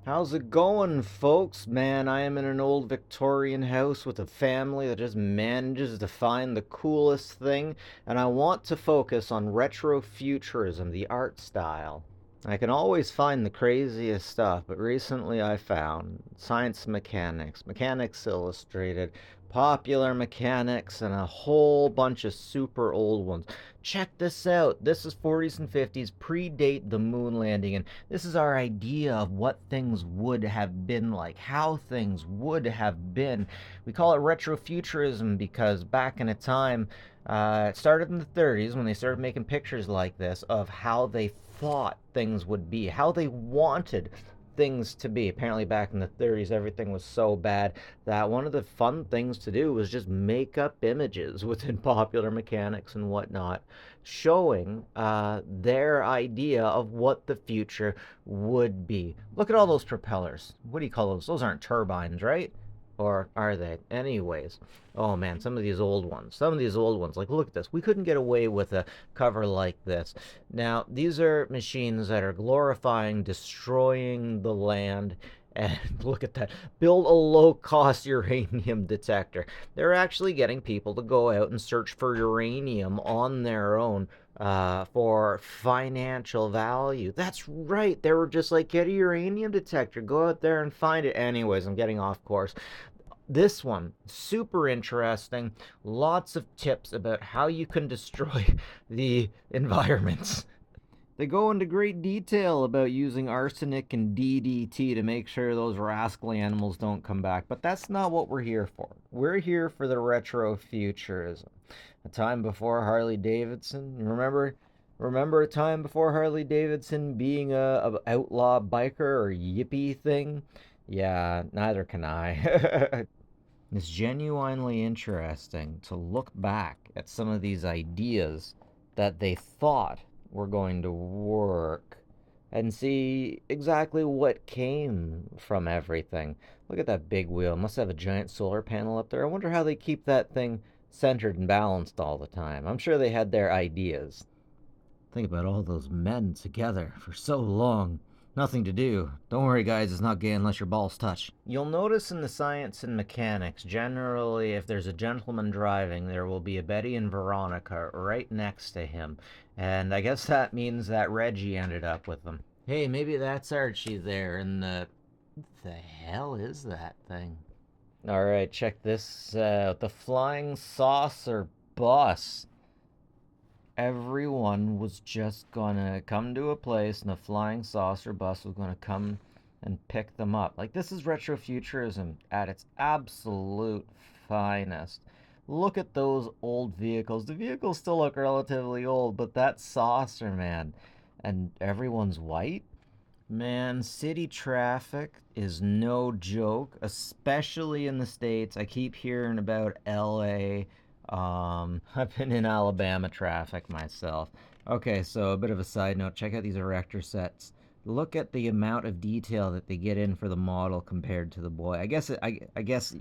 How's it going, folks? Man, I am in an old Victorian house with a family that just manages to find the coolest thing, and I want to focus on Retro-Futurism, the art style. I can always find the craziest stuff, but recently I found Science Mechanics, Mechanics Illustrated, Popular Mechanics, and a whole bunch of super old ones. Check this out. This is 40s and 50s, predate the moon landing, and this is our idea of what things would have been like, how things would have been. We call it retrofuturism because back in a time, it started in the 30s when they started making pictures like this of how they thought things would be, how they wanted things to be. Apparently, back in the 30s, everything was so bad that one of the fun things to do was just make up images within popular mechanics and whatnot, showing their idea of what the future would be. Look at all those propellers. What do you call those? Those aren't turbines, right? Or are they? Anyways, oh man, some of these old ones. Some of these old ones. Like, look at this. We couldn't get away with a cover like this. Now, these are machines that are glorifying destroying the land. And look at that. Build a low cost uranium detector. They're actually getting people to go out and search for uranium on their own for financial value. That's right. They were just like, get a uranium detector, go out there and find it. Anyways, I'm getting off course. This one, super interesting. Lots of tips about how you can destroy the environments. They go into great detail about using arsenic and DDT to make sure those rascally animals don't come back. But that's not what we're here for. We're here for the retrofuturism. A time before Harley Davidson. Remember a time before Harley Davidson being a outlaw biker or yippie thing? Yeah, neither can I. It's genuinely interesting to look back at some of these ideas that they thought were going to work and see exactly what came from everything. Look at that big wheel. It must have a giant solar panel up there. I wonder how they keep that thing centered and balanced all the time. I'm sure they had their ideas. Think about all those men together for so long. Nothing to do. Don't worry, guys, it's not gay unless your balls touch. You'll notice in the science and mechanics, generally, if there's a gentleman driving, there will be a Betty and Veronica right next to him. And I guess that means that Reggie ended up with them. Hey, maybe that's Archie there in the. What the hell is that thing? Alright, check this out. The flying saucer bus. Everyone was just gonna come to a place and a flying saucer bus was gonna come and pick them up. Like, this is retrofuturism at its absolute finest. Look at those old vehicles. The vehicles still look relatively old, but that saucer, man, and everyone's white. Man, city traffic is no joke, especially in the States. I keep hearing about LA. I've been in Alabama traffic myself. Okay, so a bit of a side note. Check out these erector sets. Look at the amount of detail that they get in for the model compared to the boy. I guess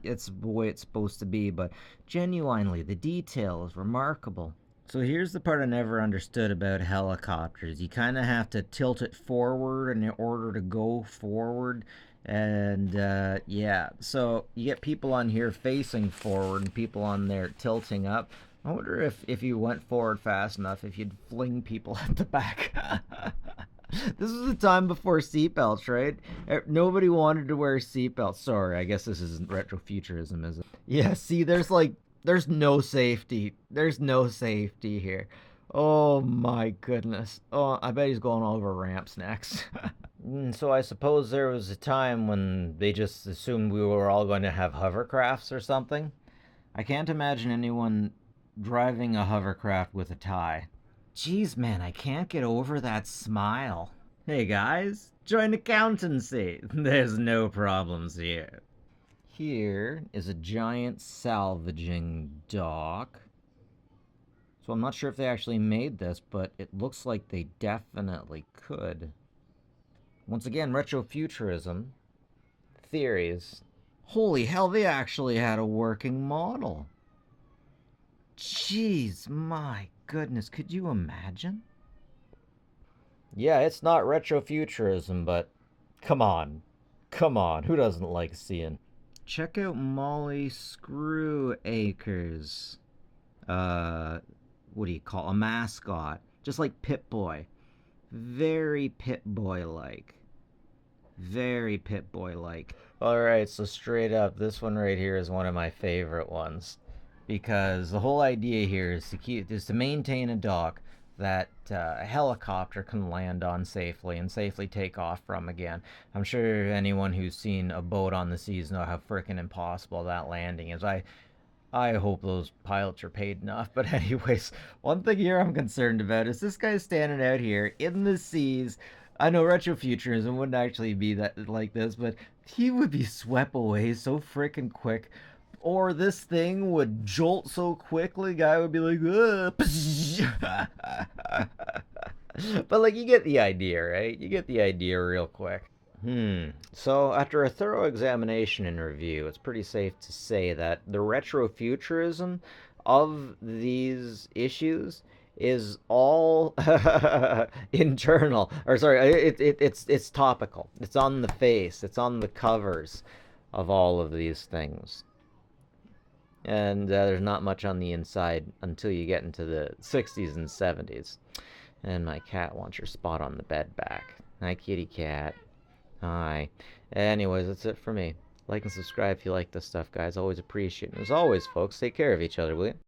it's the way it's supposed to be, but genuinely, the detail is remarkable. So here's the part I never understood about helicopters. You kind of have to tilt it forward in order to go forward. And yeah, so you get people on here facing forward and people on there tilting up. I wonder if you went forward fast enough, if you'd fling people at the back. This was the time before seatbelts, right? Nobody wanted to wear seatbelts. Sorry, I guess this isn't retrofuturism, is it? Yeah, see, there's no safety. There's no safety here. Oh my goodness. Oh, I bet he's going over ramps next. So I suppose there was a time when they just assumed we were all going to have hovercrafts or something. I can't imagine anyone driving a hovercraft with a tie. Jeez, man, I can't get over that smile. Hey guys, join accountancy. There's no problems here. Here is a giant salvaging dock. So I'm not sure if they actually made this, but it looks like they definitely could. Once again, retrofuturism theories. Holy hell, they actually had a working model. Jeez, my goodness, could you imagine? Yeah, it's not retrofuturism, but come on. Come on, who doesn't like seeing? Check out Molly Screwacres. Uh, what do you call a mascot? Just like Pip Boy. Very Pip Boy like. Very Pip Boy like. Alright, so straight up, this one right here is one of my favorite ones. Because the whole idea here is to maintain a dock that a helicopter can land on safely and safely take off from again. I'm sure anyone who's seen a boat on the seas know how freaking impossible that landing is. I hope those pilots are paid enough. But anyways, one thing here I'm concerned about is this guy standing out here in the seas. I know retrofuturism wouldn't actually be that like this, but he would be swept away so freaking quick. Or this thing would jolt so quickly, guy would be like, but like you get the idea, right? You get the idea real quick. So, after a thorough examination and review, it's pretty safe to say that the retrofuturism of these issues is all internal. Or sorry, it's topical. It's on the face. It's on the covers of all of these things. And there's not much on the inside until you get into the 60s and 70s. And my cat wants your spot on the bed back. Hi, kitty cat. Hi. Anyways, that's it for me. Like and subscribe if you like this stuff, guys. Always appreciate it. And as always, folks, take care of each other, will you?